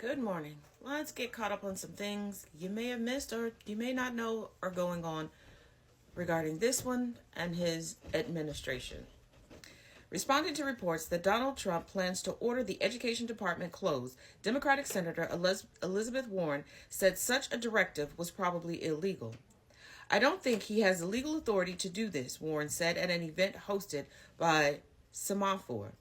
Good morning. Let's get caught up on some things you may have missed or you may not know are going on regarding this one and his administration. Responding to reports that Donald Trump plans to order the Education Department closed, Democratic Senator Elizabeth Warren said such a directive was probably illegal. I don't think he has the legal authority to do this, Warren said at an event hosted by Semaphore.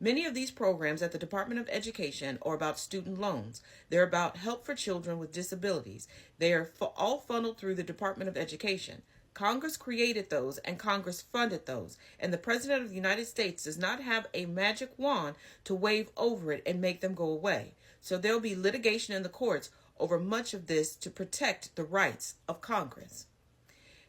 Many of these programs at the Department of Education are about student loans. They're about help for children with disabilities. They are all funneled through the Department of Education. Congress created those and Congress funded those, and the President of the United States does not have a magic wand to wave over it and make them go away. So there'll be litigation in the courts over much of this to protect the rights of Congress.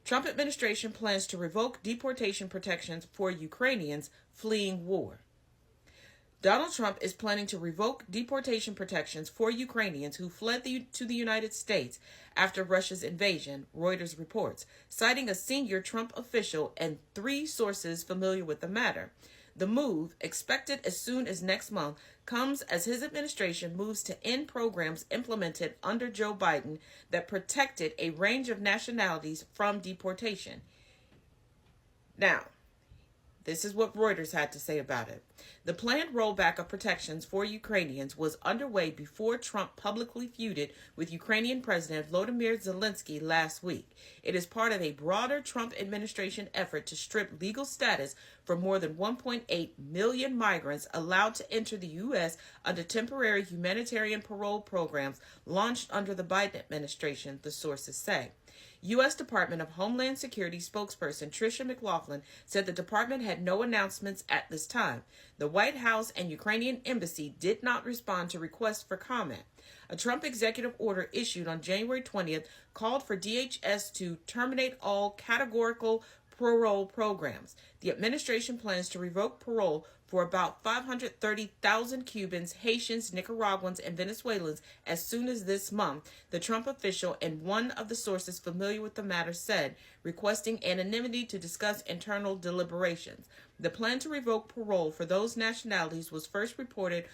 Trump administration plans to revoke deportation protections for Ukrainians fleeing war. Donald Trump is planning to revoke deportation protections for Ukrainians who fled to the United States after Russia's invasion, Reuters reports, citing a senior Trump official and 3 sources familiar with the matter. The move, expected as soon as next month, comes as his administration moves to end programs implemented under Joe Biden that protected a range of nationalities from deportation. Now, this is what Reuters had to say about it. The planned rollback of protections for Ukrainians was underway before Trump publicly feuded with Ukrainian President Volodymyr Zelensky last week. It is part of a broader Trump administration effort to strip legal status for more than 1.8 million migrants allowed to enter the U.S. under temporary humanitarian parole programs launched under the Biden administration, the sources say. U.S. Department of Homeland Security spokesperson Tricia McLaughlin said the department had no announcements at this time. The White House and Ukrainian embassy did not respond to requests for comment. A Trump executive order issued on January 20th called for DHS to terminate all categorical parole programs. The administration plans to revoke parole for about 530,000 Cubans, Haitians, Nicaraguans, and Venezuelans as soon as this month, the Trump official and one of the sources familiar with the matter said, requesting anonymity to discuss internal deliberations. The plan to revoke parole for those nationalities was first reported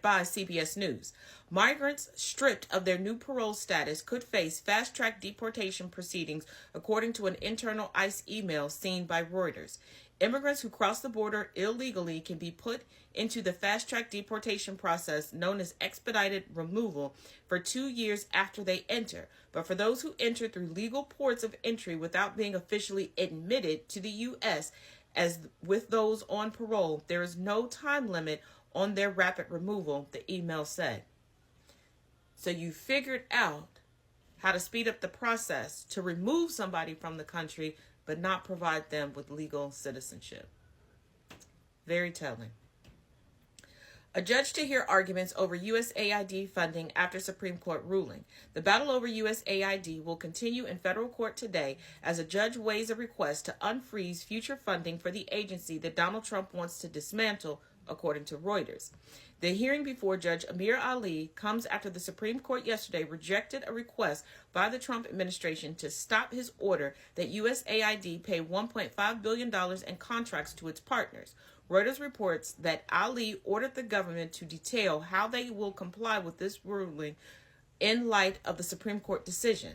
by CBS News. Migrants stripped of their new parole status could face fast-track deportation proceedings, according to an internal ICE email seen by Reuters. Immigrants who cross the border illegally can be put into the fast-track deportation process known as expedited removal for 2 years after they enter. But for those who enter through legal ports of entry without being officially admitted to the U.S., as with those on parole, there is no time limit on their rapid removal, the email said. So you figured out how to speed up the process to remove somebody from the country but not provide them with legal citizenship. Very telling. A judge to hear arguments over USAID funding after Supreme Court ruling. The battle over USAID will continue in federal court today as a judge weighs a request to unfreeze future funding for the agency that Donald Trump wants to dismantle, according to Reuters. The hearing before Judge Amir Ali comes after the Supreme Court yesterday rejected a request by the Trump administration to stop his order that USAID pay $1.5 billion in contracts to its partners. Reuters reports that Ali ordered the government to detail how they will comply with this ruling in light of the Supreme Court decision.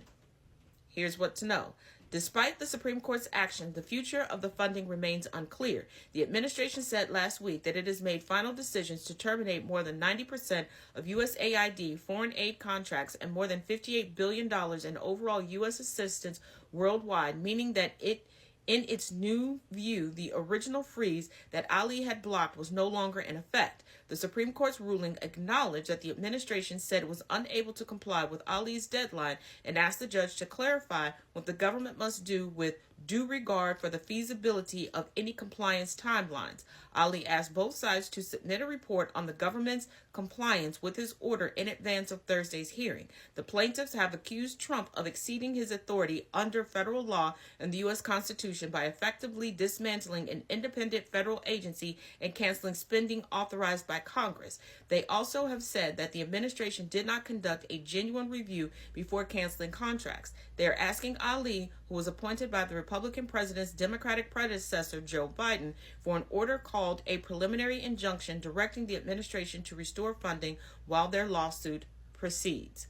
Here's what to know. Despite the Supreme Court's action, the future of the funding remains unclear. The administration said last week that it has made final decisions to terminate more than 90% of USAID foreign aid contracts and more than $58 billion in overall U.S. assistance worldwide, meaning that in its new view, the original freeze that Ali had blocked was no longer in effect. The Supreme Court's ruling acknowledged that the administration said it was unable to comply with Ali's deadline and asked the judge to clarify what the government must do with due regard for the feasibility of any compliance timelines. Ali asked both sides to submit a report on the government's compliance with his order in advance of Thursday's hearing. The plaintiffs have accused Trump of exceeding his authority under federal law and the U.S. Constitution by effectively dismantling an independent federal agency and canceling spending authorized by Congress. They also have said that the administration did not conduct a genuine review before canceling contracts. They are asking Ali, who was appointed by the Republican president's Democratic predecessor, Joe Biden, for an order called a preliminary injunction directing the administration to restore funding while their lawsuit proceeds.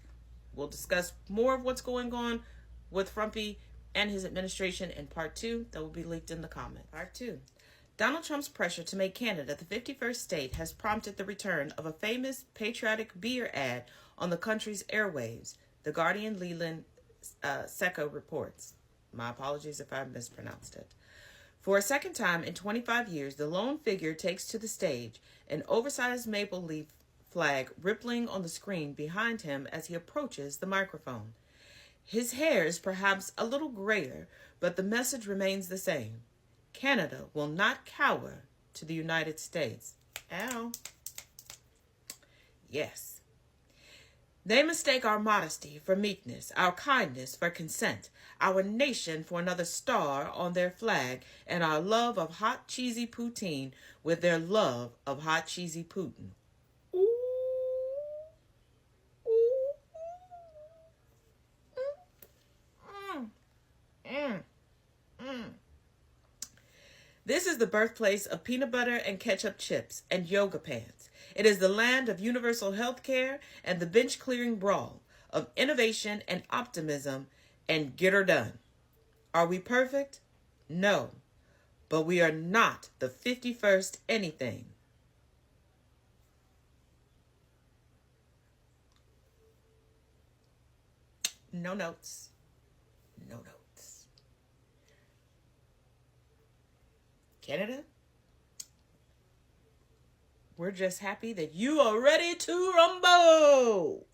We'll discuss more of what's going on with Frumpy and his administration in part 2 that will be linked in the comment. Part 2. Donald Trump's pressure to make Canada the 51st state has prompted the return of a famous patriotic beer ad on the country's airwaves, The Guardian Leland Secco reports. My apologies if I mispronounced it. For a second time in 25 years, the lone figure takes to the stage, an oversized maple leaf flag rippling on the screen behind him as he approaches the microphone. His hair is perhaps a little grayer, but the message remains the same. Canada will not cower to the United States. Ow. Yes. They mistake our modesty for meekness, our kindness for consent, our nation for another star on their flag, and our love of hot cheesy poutine with their love of hot cheesy Putin. Ooh. This is the birthplace of peanut butter and ketchup chips and yoga pants. It is the land of universal health care and the bench-clearing brawl, of innovation and optimism and get her done. Are we perfect? No. But we are not the 51st anything. No notes. No notes. Canada, we're just happy that you are ready to rumble.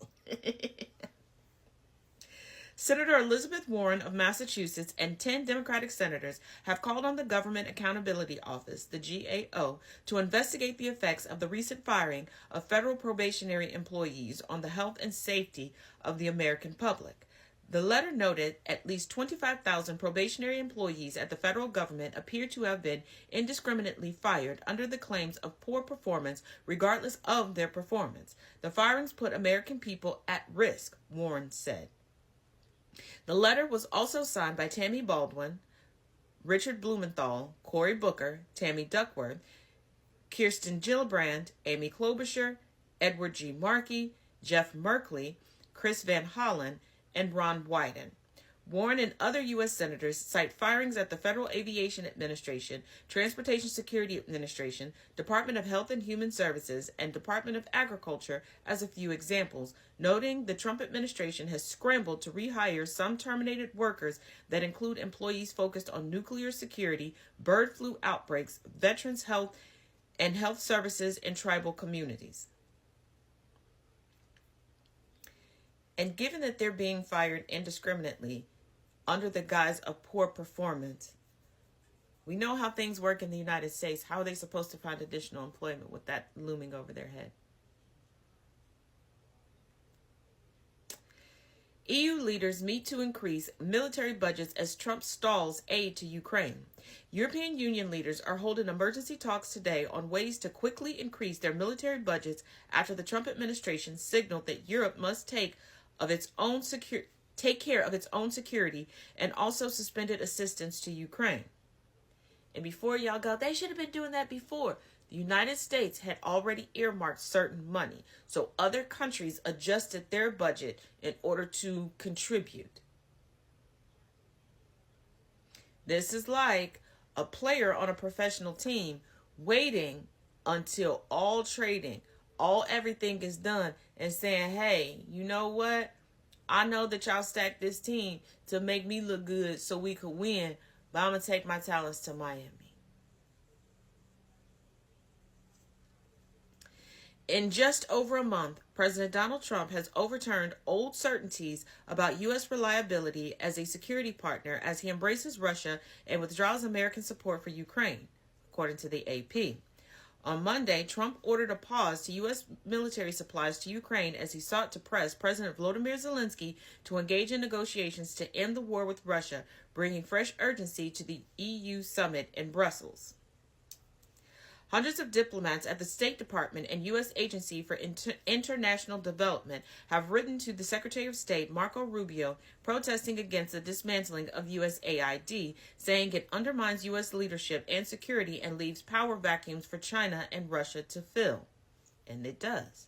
Senator Elizabeth Warren of Massachusetts and 10 Democratic senators have called on the Government Accountability Office, the GAO, to investigate the effects of the recent firing of federal probationary employees on the health and safety of the American public. The letter noted at least 25,000 probationary employees at the federal government appear to have been indiscriminately fired under the claims of poor performance regardless of their performance. The firings put American people at risk, Warren said. The letter was also signed by Tammy Baldwin, Richard Blumenthal, Cory Booker, Tammy Duckworth, Kirsten Gillibrand, Amy Klobuchar, Edward G. Markey, Jeff Merkley, Chris Van Hollen, and Ron Wyden. Warren and other U.S. senators cite firings at the Federal Aviation Administration, Transportation Security Administration, Department of Health and Human Services, and Department of Agriculture as a few examples, noting the Trump administration has scrambled to rehire some terminated workers that include employees focused on nuclear security, bird flu outbreaks, veterans' health, and health services in tribal communities. And given that they're being fired indiscriminately under the guise of poor performance, we know how things work in the United States. How are they supposed to find additional employment with that looming over their head? EU leaders meet to increase military budgets as Trump stalls aid to Ukraine. European Union leaders are holding emergency talks today on ways to quickly increase their military budgets after the Trump administration signaled that Europe must take care of its own security and also suspended assistance to Ukraine. And before y'all go, they should have been doing that before. The United States had already earmarked certain money, so other countries adjusted their budget in order to contribute. This is like a player on a professional team waiting until all trading, everything is done and saying, hey, you know what? I know that y'all stacked this team to make me look good so we could win, but I'm going to take my talents to Miami. In just over a month, President Donald Trump has overturned old certainties about U.S. reliability as a security partner as he embraces Russia and withdraws American support for Ukraine, according to the AP. On Monday, Trump ordered a pause to U.S. military supplies to Ukraine as he sought to press President Volodymyr Zelensky to engage in negotiations to end the war with Russia, bringing fresh urgency to the EU summit in Brussels. Hundreds of diplomats at the State Department and U.S. Agency for International Development have written to the Secretary of State, Marco Rubio, protesting against the dismantling of USAID, saying it undermines U.S. leadership and security and leaves power vacuums for China and Russia to fill. And it does.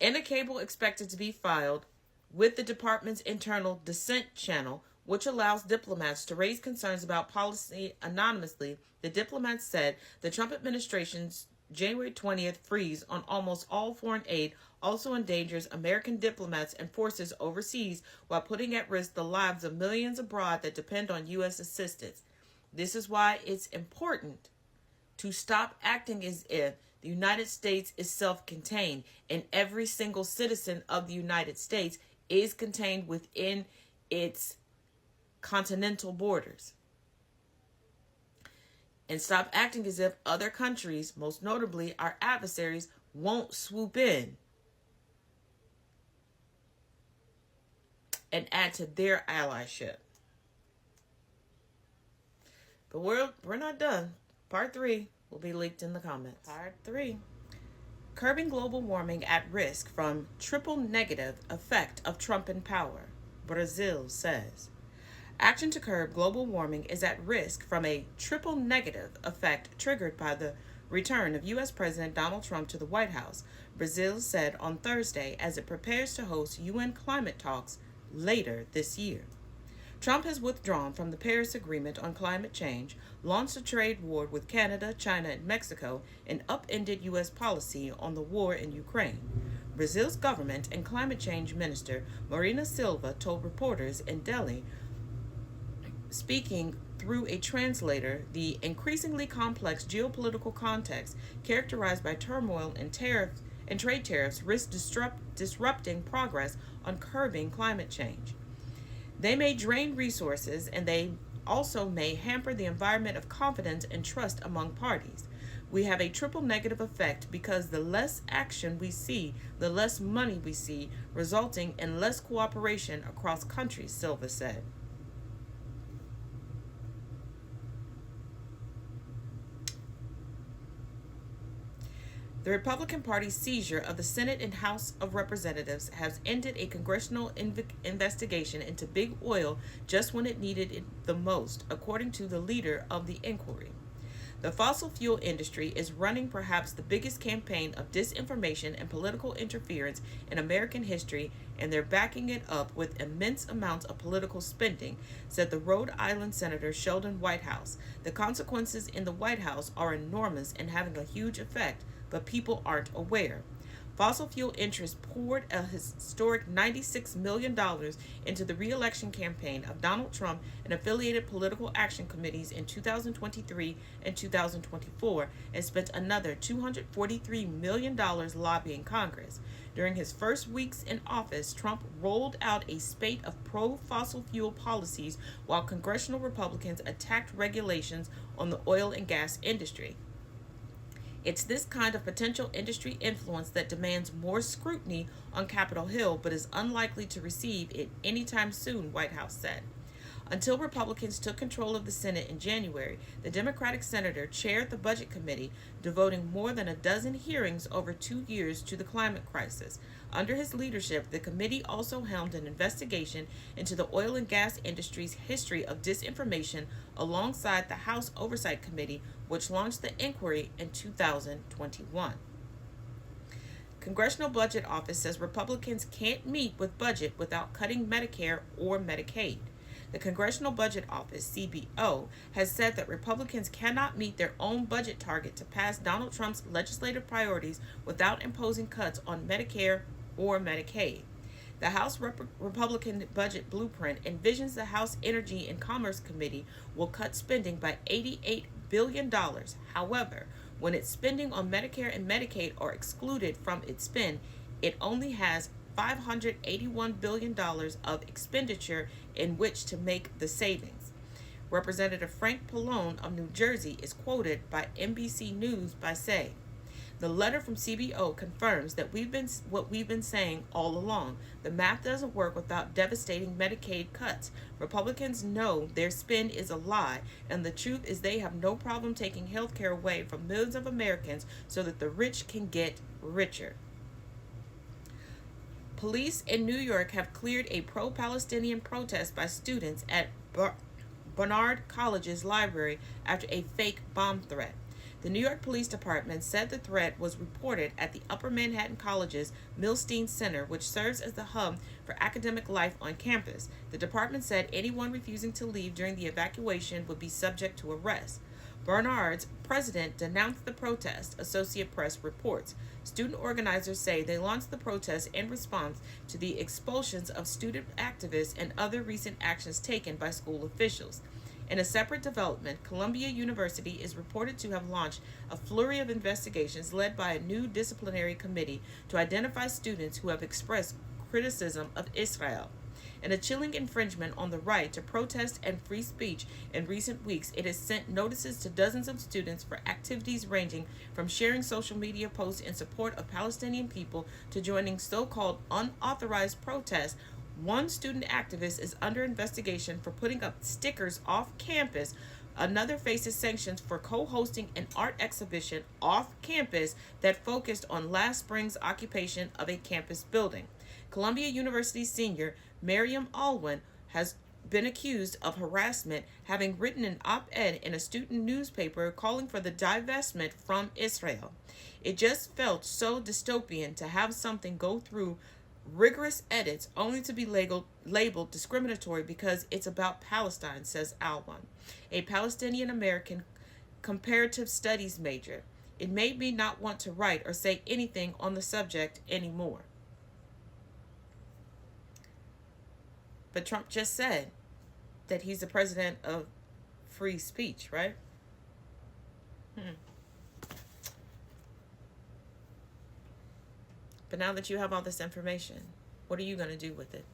In a cable expected to be filed with the department's internal dissent channel, which allows diplomats to raise concerns about policy anonymously, the diplomats said the Trump administration's January 20th freeze on almost all foreign aid also endangers American diplomats and forces overseas while putting at risk the lives of millions abroad that depend on U.S. assistance. This is why it's important to stop acting as if the United States is self-contained and every single citizen of the United States is contained within its continental borders. And stop acting as if other countries, most notably our adversaries, won't swoop in and add to their allyship. But we're not done. Part 3 will be leaked in the comments. Part 3. Curbing global warming at risk from triple negative effect of Trump in power, Brazil says. Action to curb global warming is at risk from a triple negative effect triggered by the return of U.S. President Donald Trump to the White House, Brazil said on Thursday as it prepares to host UN climate talks later this year. Trump has withdrawn from the Paris Agreement on climate change, launched a trade war with Canada, China, and Mexico, and upended U.S. policy on the war in Ukraine. Brazil's government and climate change minister Marina Silva told reporters in Delhi, speaking through a translator, the increasingly complex geopolitical context characterized by turmoil and trade tariffs risk disrupting progress on curbing climate change. They may drain resources, and they also may hamper the environment of confidence and trust among parties. We have a triple negative effect because the less action we see, the less money we see, resulting in less cooperation across countries, Silva said. The Republican Party's seizure of the Senate and House of Representatives has ended a congressional investigation into big oil just when it needed it the most, according to the leader of the inquiry. The fossil fuel industry is running perhaps the biggest campaign of disinformation and political interference in American history, and they're backing it up with immense amounts of political spending, said the Rhode Island Senator Sheldon Whitehouse. The consequences in the White House are enormous and having a huge effect, but people aren't aware. Fossil fuel interests poured a historic $96 million into the re-election campaign of Donald Trump and affiliated political action committees in 2023 and 2024, and spent another $243 million lobbying Congress. During his first weeks in office, Trump rolled out a spate of pro-fossil fuel policies while congressional Republicans attacked regulations on the oil and gas industry. It's this kind of potential industry influence that demands more scrutiny on Capitol Hill, but is unlikely to receive it anytime soon, Whitehouse said. Until Republicans took control of the Senate in January, the Democratic senator chaired the Budget Committee, devoting more than a dozen hearings over 2 years to the climate crisis. Under his leadership, the committee also helmed an investigation into the oil and gas industry's history of disinformation alongside the House Oversight Committee, which launched the inquiry in 2021. Congressional Budget Office says Republicans can't meet with budget without cutting Medicare or Medicaid. The Congressional Budget Office, CBO, has said that Republicans cannot meet their own budget target to pass Donald Trump's legislative priorities without imposing cuts on Medicare or Medicaid. The House Republican budget blueprint envisions the House Energy and Commerce Committee will cut spending by $88 billion. However, when its spending on Medicare and Medicaid are excluded from its spend, it only has $581 billion of expenditure in which to make the savings. Representative Frank Pallone of New Jersey is quoted by NBC News by saying, The letter from CBO confirms that what we've been saying all along. The math doesn't work without devastating Medicaid cuts. Republicans know their spin is a lie, and the truth is they have no problem taking health care away from millions of Americans so that the rich can get richer. Police in New York have cleared a pro-Palestinian protest by students at Barnard College's library after a fake bomb threat. The New York Police Department said the threat was reported at the Upper Manhattan College's Milstein Center, which serves as the hub for academic life on campus. The department said anyone refusing to leave during the evacuation would be subject to arrest. Barnard's president denounced the protest, Associated Press reports. Student organizers say they launched the protest in response to the expulsions of student activists and other recent actions taken by school officials. In a separate development, Columbia University is reported to have launched a flurry of investigations led by a new disciplinary committee to identify students who have expressed criticism of Israel. In a chilling infringement on the right to protest and free speech in recent weeks, it has sent notices to dozens of students for activities ranging from sharing social media posts in support of Palestinian people to joining so-called unauthorized protests. One student activist is under investigation for putting up stickers off campus. Another faces sanctions for co-hosting an art exhibition off campus that focused on last spring's occupation of a campus building. Columbia University senior Miriam Alwyn has been accused of harassment, having written an op-ed in a student newspaper calling for the divestment from Israel. It just felt so dystopian to have something go through rigorous edits only to be labeled discriminatory because it's about Palestine, says Alwan, a Palestinian American comparative studies major. It made me not want to write or say anything on the subject anymore. But Trump just said that he's the president of free speech, right? But now that you have all this information, what are you going to do with it?